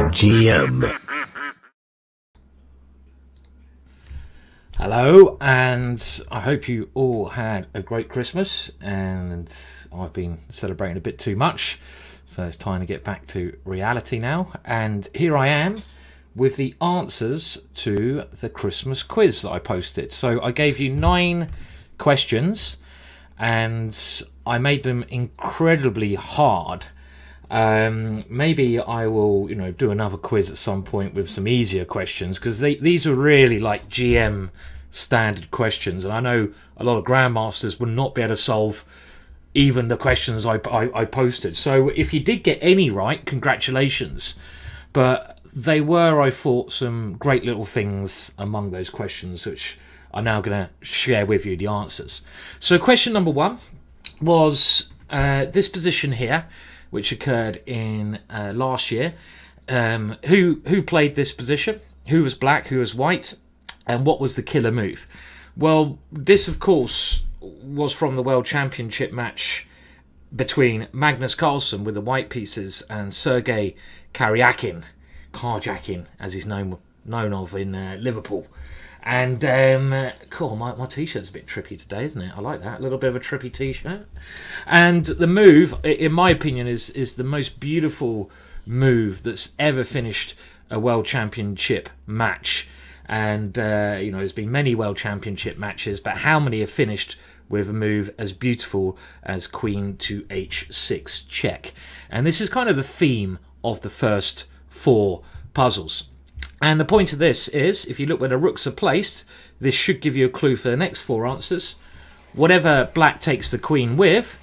GingerGM. Hello, and I hope you all had a great Christmas, and I've been celebrating a bit too much, so it's time to get back to reality now. And here I am with the answers to the Christmas quiz that I posted. So I gave you 9 questions and I made them incredibly hard. Maybe I will, do another quiz at some point with some easier questions, because these are really like GM standard questions, and I know a lot of grandmasters would not be able to solve even the questions I posted. So if you did get any right, congratulations. But they were, I thought, some great little things among those questions, which I'm now going to share with you the answers. So question number 1 was this position here, which occurred in last year. Who played this position? Who was black? Who was white? And what was the killer move? Well, this, of course, was from the World Championship match between Magnus Carlsen with the white pieces and Sergei Karjakin, as he's known of in Liverpool. And cool, my t-shirt's a bit trippy today, isn't it? I like that, a little bit of a trippy t-shirt. And the move, in my opinion, is the most beautiful move that's ever finished a World Championship match. And there's been many World Championship matches, but how many have finished with a move as beautiful as Queen to H6 check? And this is kind of the theme of the first 4 puzzles. And the point of this is, if you look where the rooks are placed, this should give you a clue for the next 4 answers. Whatever black takes the queen with,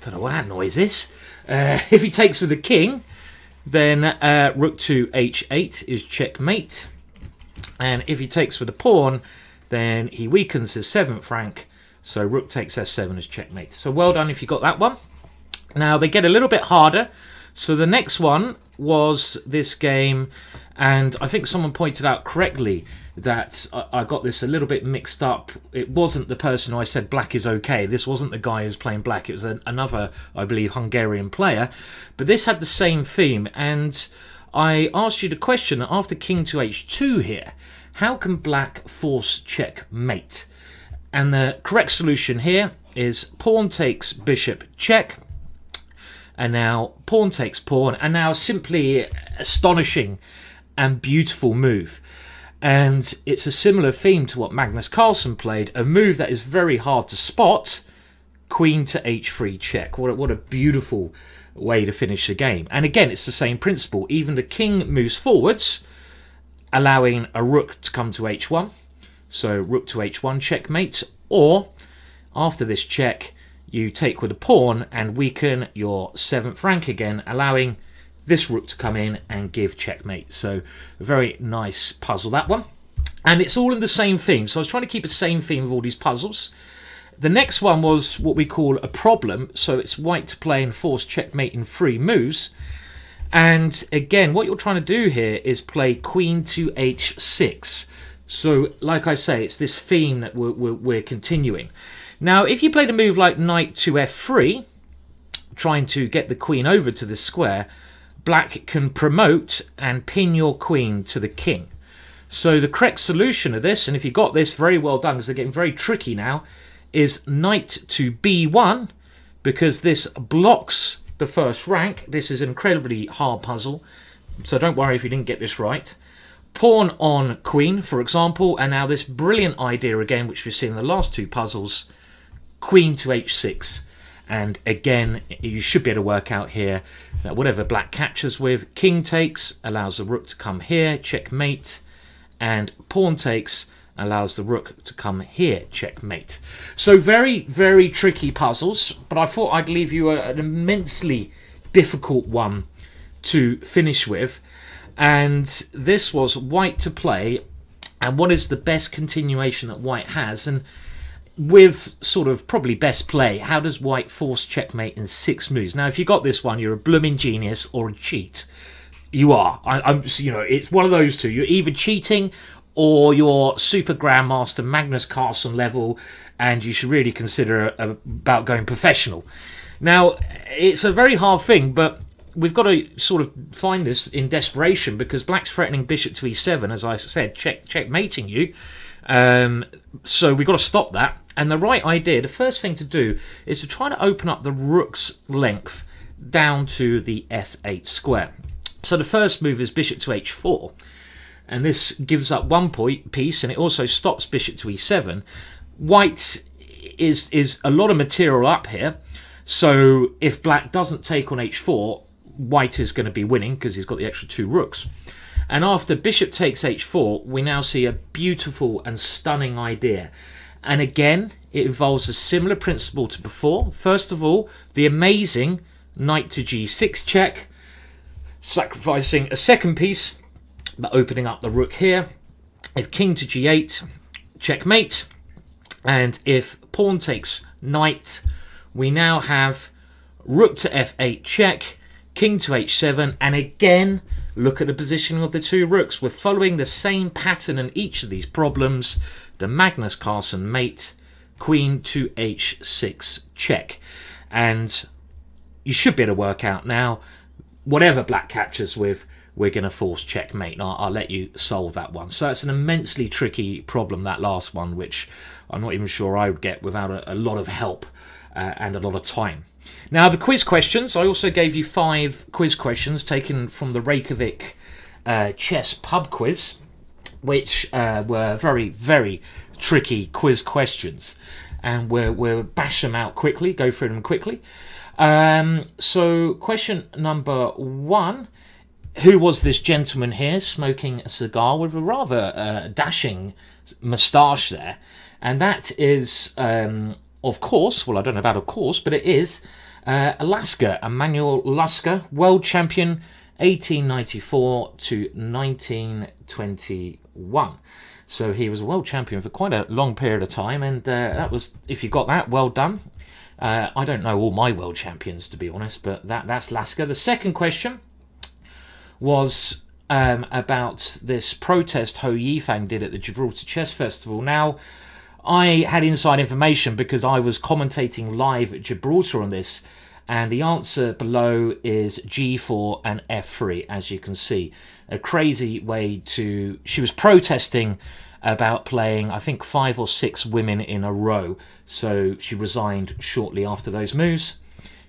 don't know what that noise is. If he takes with the king, then rook to H8 is checkmate. And if he takes with the pawn, then he weakens his 7th rank. So rook takes F7 is checkmate. So well done if you got that one. Now they get a little bit harder. So the next one was this game, and I think someone pointed out correctly that I got this a little bit mixed up. It wasn't the person who I said black is okay. This wasn't the guy who's playing black. It was another, I believe, Hungarian player. But this had the same theme, and I asked you the question, after king to H2 here, how can black force checkmate? And the correct solution here is pawn takes bishop check. And now pawn takes pawn, and now simply astonishing and beautiful move. And it's a similar theme to what Magnus Carlsen played, a move that is very hard to spot, queen to H3 check. What a beautiful way to finish the game. And again, it's the same principle. Even the king moves forwards, allowing a rook to come to H1. So rook to H1 checkmate, or after this check, you take with a pawn and weaken your 7th rank again, allowing this rook to come in and give checkmate. So a very nice puzzle, that one. And it's all in the same theme. So I was trying to keep the same theme of all these puzzles. The next one was what we call a problem. So it's white to play and force checkmate in 3 moves. And again, what you're trying to do here is play queen to H6. So like I say, it's this theme that we're continuing. Now, if you played a move like knight to F3, trying to get the queen over to this square, black can promote and pin your queen to the king. So the correct solution of this, and if you got this, very well done, because they're getting very tricky now, is knight to B1, because this blocks the 1st rank. This is an incredibly hard puzzle, so don't worry if you didn't get this right. Pawn on queen, for example, and now this brilliant idea again, which we've seen in the last 2 puzzles, queen to H6. And again, you should be able to work out here that whatever black captures with, king takes allows the rook to come here, checkmate, and pawn takes allows the rook to come here, checkmate. So very, very tricky puzzles, but I thought I'd leave you an immensely difficult one to finish with. And this was white to play, and what is the best continuation that white has, and with sort of probably best play, how does white force checkmate in 6 moves? Now, if you got this one, you're a blooming genius or a cheat. You are. It's one of those two. You're either cheating or you're super grandmaster Magnus Carlsen level, and you should really consider about going professional. Now, it's a very hard thing, but we've got to sort of find this in desperation, because black's threatening bishop to e7, as I said, checkmating you. So we've got to stop that. And the right idea, the first thing to do, is to try to open up the rook's length down to the f8 square. So the first move is bishop to h4. And this gives up one piece, and it also stops bishop to e7. White is a lot of material up here. So if black doesn't take on h4, white is going to be winning because he's got the extra 2 rooks. And after bishop takes h4, we now see a beautiful and stunning idea. And again, it involves a similar principle to before. First of all, the amazing knight to g6 check, sacrificing a second piece, but opening up the rook here. If king to g8, checkmate. And if pawn takes knight, we now have rook to f8 check, king to h7, and again, look at the positioning of the 2 rooks. We're following the same pattern in each of these problems. The Magnus Carlsen mate, queen to h6 check. And you should be able to work out now, whatever black captures with, we're going to force checkmate. And I'll let you solve that one. So it's an immensely tricky problem, that last one, which I'm not even sure I would get without a lot of help and a lot of time. Now, the quiz questions. I also gave you 5 quiz questions taken from the Reykjavik chess pub quiz, which were very, very tricky quiz questions. And we'll bash them out quickly, go through them quickly. So question number 1. Who was this gentleman here smoking a cigar with a rather dashing moustache there? And that is, of course, well, I don't know about of course, but it is Lasker, Emanuel Lasker, world champion 1894 to 1921. So he was a world champion for quite a long period of time, and that was, if you got that, well done. I don't know all my world champions, to be honest, but that's Lasker. The second question was about this protest Ho Yifang did at the Gibraltar Chess Festival. Now, I had inside information because I was commentating live at Gibraltar on this, and the answer below is G4 and F3, as you can see. A crazy way to... She was protesting about playing, I think, 5 or 6 women in a row, so she resigned shortly after those moves.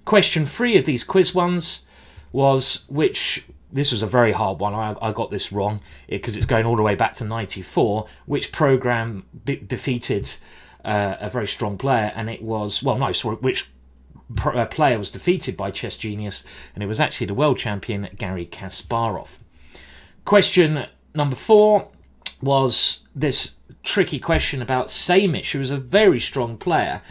Question 3 of these quiz ones was which... This was a very hard one. I got this wrong because it's going all the way back to 94. Which program defeated a very strong player? And it was, well, no, sorry, which player was defeated by Chess Genius? And it was actually the world champion, Garry Kasparov. Question number 4 was this tricky question about Samish, who was a very strong player.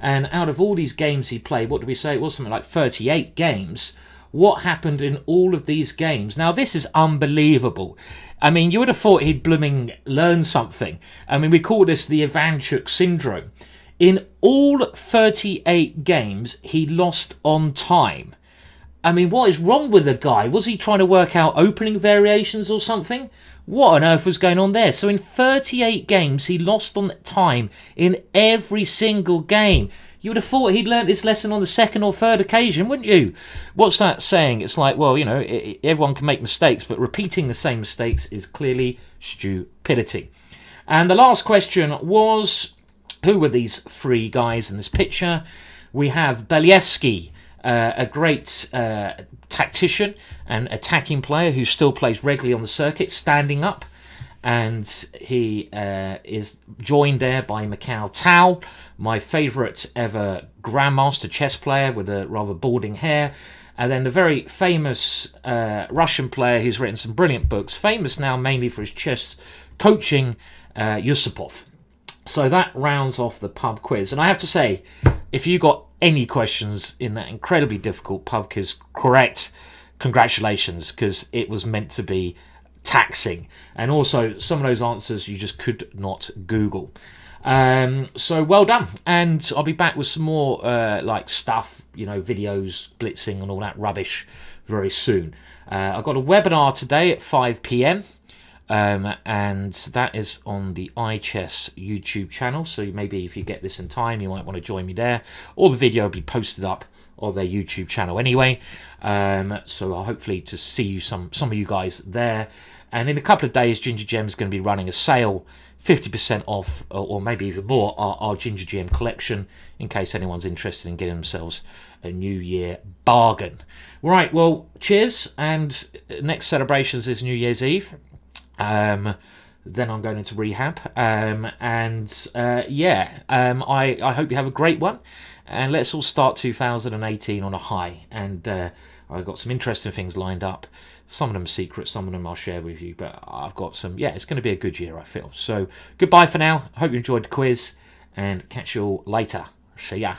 And out of all these games he played, what did we say? It was something like 38 games. What happened in all of these games? Now, this is unbelievable. I mean, you would have thought he'd blooming learn something. I mean, we call this the Ivanchuk syndrome. In all 38 games, he lost on time. I mean, what is wrong with the guy? Was he trying to work out opening variations or something? What on earth was going on there? So in 38 games, he lost on time in every single game. You would have thought he'd learnt this lesson on the 2nd or 3rd occasion, wouldn't you? What's that saying? It's like, well, you know, everyone can make mistakes, but repeating the same mistakes is clearly stupidity. And the last question was, who were these 3 guys in this picture? We have Believsky, a great tactician and attacking player who still plays regularly on the circuit, standing up. And he is joined there by Mikhail Tal, my favourite ever grandmaster chess player with a rather balding hair. And then the very famous Russian player who's written some brilliant books, famous now mainly for his chess coaching, Yusupov. So that rounds off the pub quiz. And I have to say, if you got any questions in that incredibly difficult pub quiz correct, congratulations, because it was meant to be taxing, and also some of those answers you just could not Google. So well done, and I'll be back with some more like stuff, you know, videos, blitzing and all that rubbish very soon. I've got a webinar today at 5 PM, and that is on the iChess YouTube channel, so maybe if you get this in time you might want to join me there, or the video will be posted up of their YouTube channel anyway. So I'll hopefully to see you some of you guys there. And in a couple of days, GingerGM is going to be running a sale, 50% off, or maybe even more, our GingerGM collection, in case anyone's interested in getting themselves a New Year bargain. Right, well, cheers, and next celebrations is New Year's Eve. Then I'm going into rehab, I hope you have a great one, and let's all start 2018 on a high. And I've got some interesting things lined up. Some of them are secret, some of them I'll share with you, but I've got some, it's going to be a good year, I feel. So goodbye for now. Hope you enjoyed the quiz, and catch you all later. See ya.